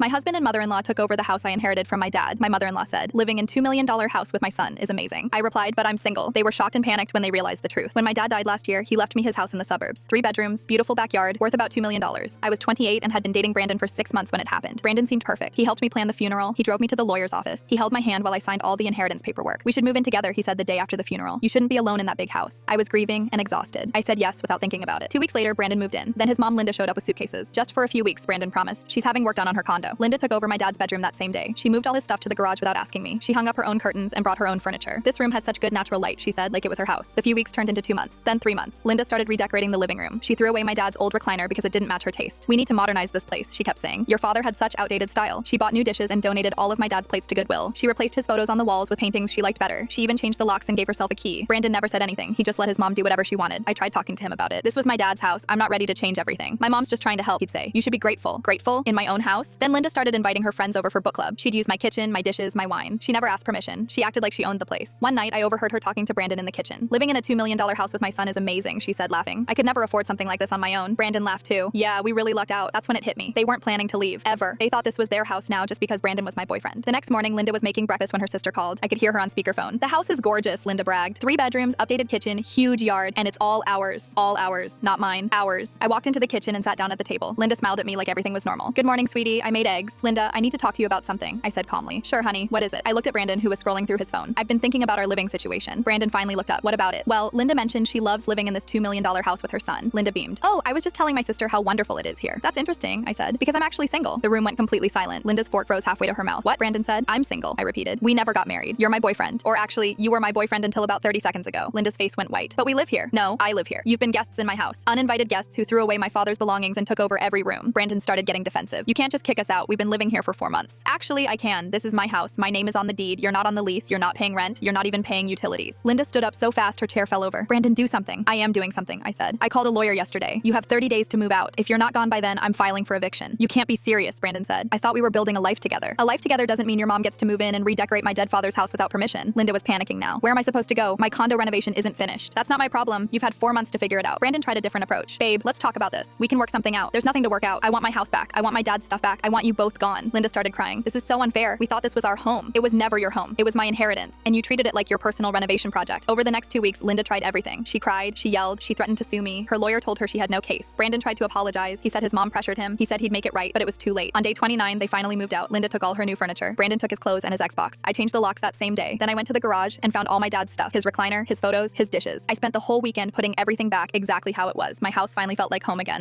My husband and mother-in-law took over the house I inherited from my dad, my mother-in-law said. Living in $2 million house with my son is amazing. I replied, but I'm single. They were shocked and panicked when they realized the truth. When my dad died last year, he left me his house in the suburbs. 3 bedrooms, beautiful backyard, worth about $2 million. I was 28 and had been dating Brandon for 6 months when it happened. Brandon seemed perfect. He helped me plan the funeral. He drove me to the lawyer's office. He held my hand while I signed all the inheritance paperwork. We should move in together, he said the day after the funeral. You shouldn't be alone in that big house. I was grieving and exhausted. I said yes without thinking about it. 2 weeks later, Brandon moved in. Then his mom Linda showed up with suitcases. Just for a few weeks, Brandon promised. She's having work done on her condo. Linda took over my dad's bedroom that same day. She moved all his stuff to the garage without asking me. She hung up her own curtains and brought her own furniture. This room has such good natural light, she said, like it was her house. The few weeks turned into 2 months, then 3 months. Linda started redecorating the living room. She threw away my dad's old recliner because it didn't match her taste. We need to modernize this place, she kept saying. Your father had such outdated style. She bought new dishes and donated all of my dad's plates to Goodwill. She replaced his photos on the walls with paintings she liked better. She even changed the locks and gave herself a key. Brandon never said anything. He just let his mom do whatever she wanted. I tried talking to him about it. This was my dad's house. I'm not ready to change everything. My mom's just trying to help, he'd say. You should be grateful. Grateful? In my own house? Then Linda started inviting her friends over for book club. She'd use my kitchen, my dishes, my wine. She never asked permission. She acted like she owned the place. One night, I overheard her talking to Brandon in the kitchen. Living in a $2 million house with my son is amazing, she said, laughing. I could never afford something like this on my own. Brandon laughed too. Yeah, we really lucked out. That's when it hit me. They weren't planning to leave, ever. They thought this was their house now just because Brandon was my boyfriend. The next morning, Linda was making breakfast when her sister called. I could hear her on speakerphone. The house is gorgeous, Linda bragged. 3 bedrooms, updated kitchen, huge yard, and it's all ours. All ours. Not mine. Ours. I walked into the kitchen and sat down at the table. Linda smiled at me like everything was normal. Good morning, sweetie. I made eggs. Linda, I need to talk to you about something, I said calmly. Sure, honey. What is it? I looked at Brandon, who was scrolling through his phone. I've been thinking about our living situation. Brandon finally looked up. What about it? Well, Linda mentioned she loves living in this $2 million house with her son. Linda beamed. Oh, I was just telling my sister how wonderful it is here. That's interesting, I said, because I'm actually single. The room went completely silent. Linda's fork froze halfway to her mouth. What? Brandon said. I'm single, I repeated. We never got married. You're my boyfriend. Or actually, you were my boyfriend until about 30 seconds ago. Linda's face went white. But we live here. No, I live here. You've been guests in my house. Uninvited guests who threw away my father's belongings and took over every room. Brandon started getting defensive. You can't just kick us out. We've been living here for 4 months. Actually, I can. This is my house. My name is on the deed. You're not on the lease. You're not paying rent. You're not even paying utilities. Linda stood up so fast her chair fell over. Brandon, do something. I am doing something, I said. I called a lawyer yesterday. You have 30 days to move out. If you're not gone by then, I'm filing for eviction. You can't be serious, Brandon said. I thought we were building a life together. A life together doesn't mean your mom gets to move in and redecorate my dead father's house without permission. Linda was panicking now. Where am I supposed to go? My condo renovation isn't finished. That's not my problem. You've had 4 months to figure it out. Brandon tried a different approach. Babe, let's talk about this. We can work something out. There's nothing to work out. I want my house back. I want my dad's stuff back. I want you both gone. Linda started crying. This is so unfair. We thought this was our home. It was never your home. It was my inheritance. And you treated it like your personal renovation project. Over the next 2 weeks, Linda tried everything. She cried, she yelled, she threatened to sue me. Her lawyer told her she had no case. Brandon tried to apologize. He said his mom pressured him. He said he'd make it right, but it was too late. On day 29, they finally moved out. Linda took all her new furniture. Brandon took his clothes and his Xbox. I changed the locks that same day. Then I went to the garage and found all my dad's stuff. His recliner, his photos, his dishes. I spent the whole weekend putting everything back exactly how it was. My house finally felt like home again.